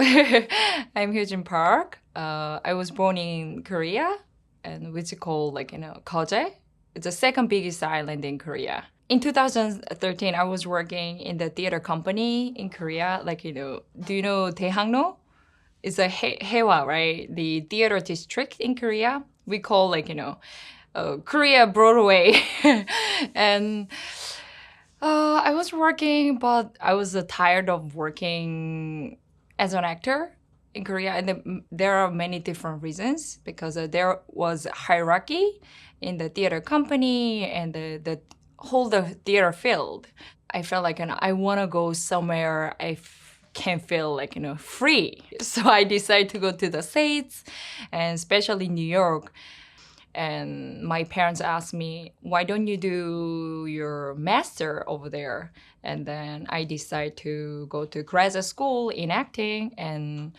I'm Hyojin Park. I was born in Korea, and which is called Koje. It's the second biggest island in Korea. In 2013, I was working in the theater company in Korea. Do you know Daehangno? It's a Hyehwa, right? The theater district in Korea. We call Korea Broadway, and I was working, but I was tired of working as an actor in Korea, and there are many different reasons because there was hierarchy in the theater company and the whole the theater field. I felt like I want to go somewhere can feel free. So I decided to go to the States, and especially New York. And my parents asked me, why don't you do your master over there? And then I decided to go to graduate school in acting, and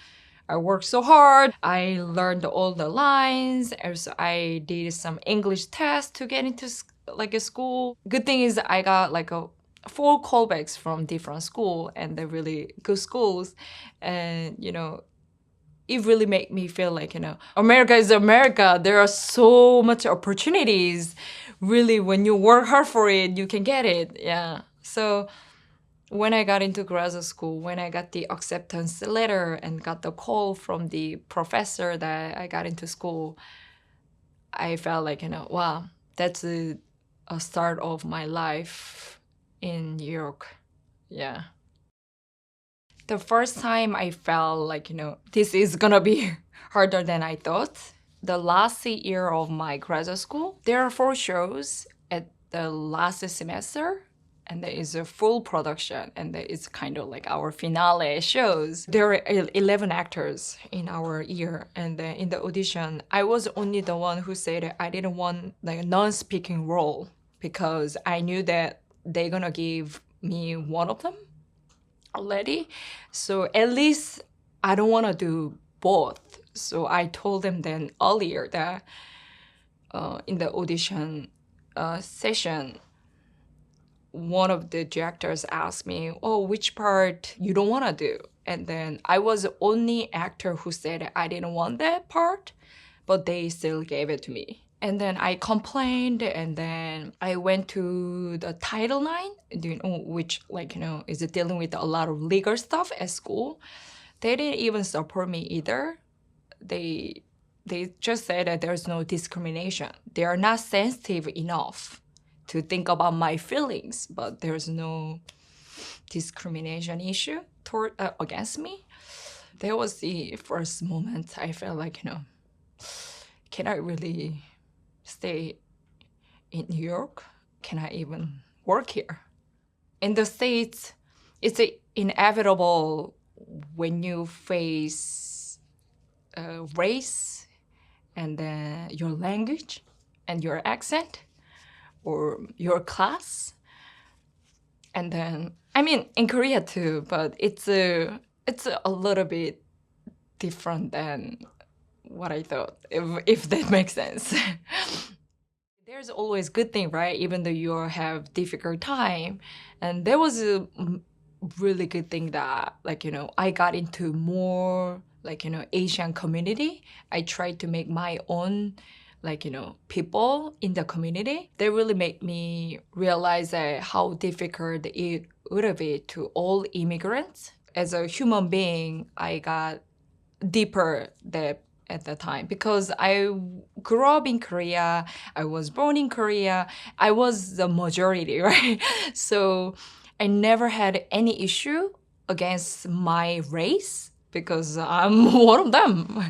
I worked so hard. I learned all the lines. Also, I did some English tests to get into a school. Good thing is I got four callbacks from different school, and they're really good schools. And it really made me feel America is America. There are so much opportunities. Really, when you work hard for it, you can get it. Yeah. So when I got into graduate school, when I got the acceptance letter and got the call from the professor that I got into school, I felt wow, that's a start of my life in New York. Yeah. The first time I felt this is gonna be harder than I thought. The last year of my graduate school, there are four shows at the last semester, and there is a full production, and there is kind of our finale shows. There are 11 actors in our year, and then in the audition, I was only the one who said I didn't want a non-speaking role because I knew that they're gonna give me one of them already. So at least I don't want to do both. So I told them then earlier that in the audition session, one of the directors asked me, oh, which part you don't want to do? And then I was the only actor who said I didn't want that part, but they still gave it to me. And then I complained, and then I went to the Title IX, which is dealing with a lot of legal stuff at school. They didn't even support me either. They just said that there's no discrimination. They are not sensitive enough to think about my feelings, but there's no discrimination issue against me. That was the first moment I felt can I really stay in New York? Can I even work here? In the States, it's inevitable when you face race and then your language and your accent or your class. And then, in Korea too, but it's a little bit different than what I thought, if that makes sense. There's always good thing, right? Even though you have difficult time. And there was a really good thing that, I got into more, Asian community. I tried to make my own, people in the community. They really made me realize how difficult it would be to all immigrants. As a human being, I got deeper depth at the time because I grew up in Korea. I was born in Korea. I was the majority, right? So I never had any issue against my race because I'm one of them.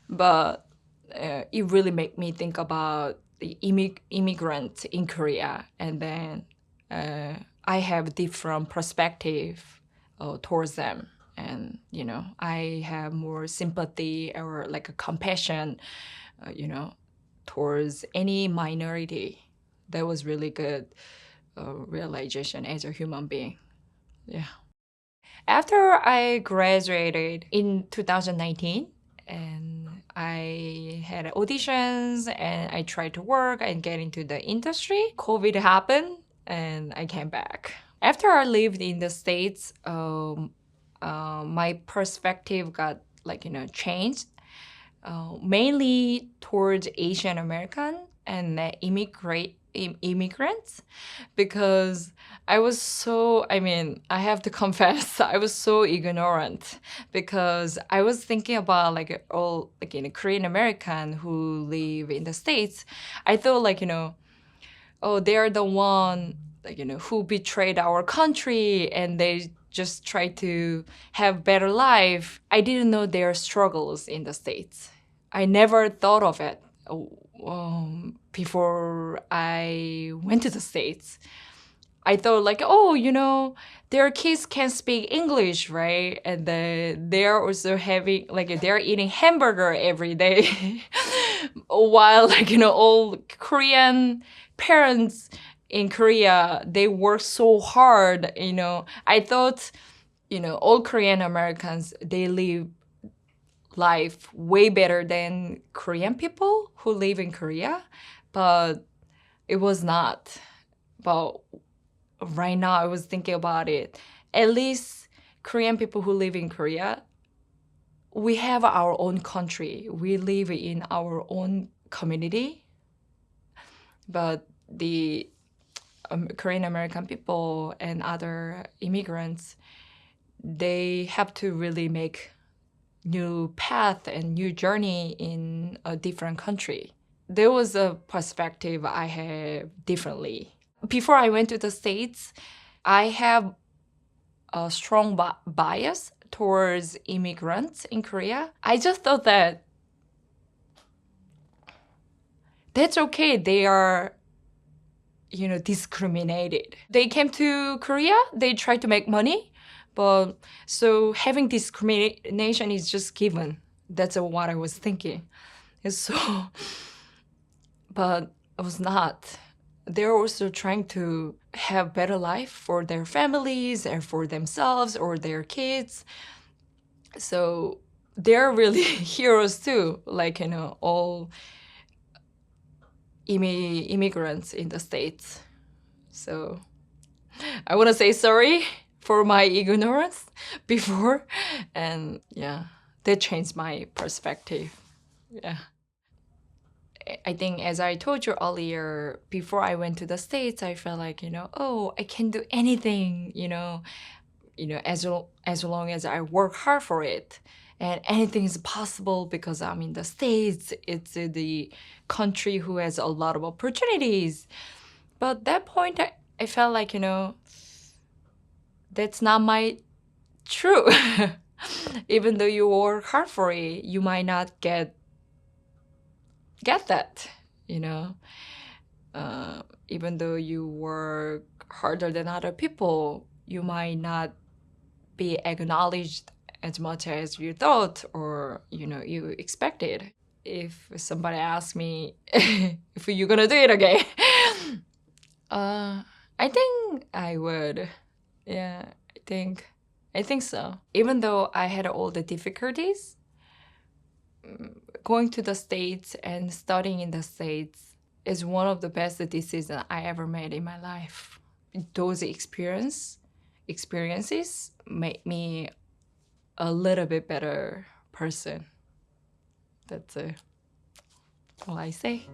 But it really made me think about the immigrant in Korea, and then I have different perspective towards them. And, I have more sympathy or a compassion, towards any minority. That was really good realization as a human being. Yeah. After I graduated in 2019, and I had auditions and I tried to work and get into the industry, COVID happened and I came back. After I lived in the States, my perspective got changed, mainly towards Asian American and immigrants, because I have to confess, I was so ignorant, because I was thinking about all Korean American who live in the States. I thought oh, they're the one who betrayed our country and they just try to have better life. I didn't know their struggles in the States. I never thought of it before I went to the States. I thought oh, their kids can speak English, right? And they're also having they're eating hamburger every day, while all Korean parents in Korea, they work so hard. I thought all Korean Americans, they live life way better than Korean people who live in Korea, but it was not. But right now, I was thinking about it. At least Korean people who live in Korea, we have our own country. We live in our own community. But the Korean American people and other immigrants, they have to really make new path and new journey in a different country. There was a perspective I had differently. Before I went to the States, I have a strong bias towards immigrants in Korea. I just thought that that's okay. They are, discriminated. They came to Korea, they tried to make money, but so having discrimination is just given. That's what I was thinking. And so, but it was not. They're also trying to have better life for their families and for themselves or their kids. So they're really heroes too, all immigrants in the States. So I want to say sorry for my ignorance before, and yeah, that changed my perspective. Yeah. I think, as I told you earlier, before I went to the States, I felt oh, I can do anything, as long as I work hard for it. And anything is possible because I'm in the States. It's the country who has a lot of opportunities. But at that point, I felt that's not my true. Even though you work hard for it, you might not get that, even though you work harder than other people, you might not be acknowledged as much as you thought or you expected. If somebody asks me if you're gonna do it again, I think I would. Yeah, I think so. Even though I had all the difficulties, going to the States and studying in the States is one of the best decisions I ever made in my life. Those experiences made me a little bit better person. That's all I say.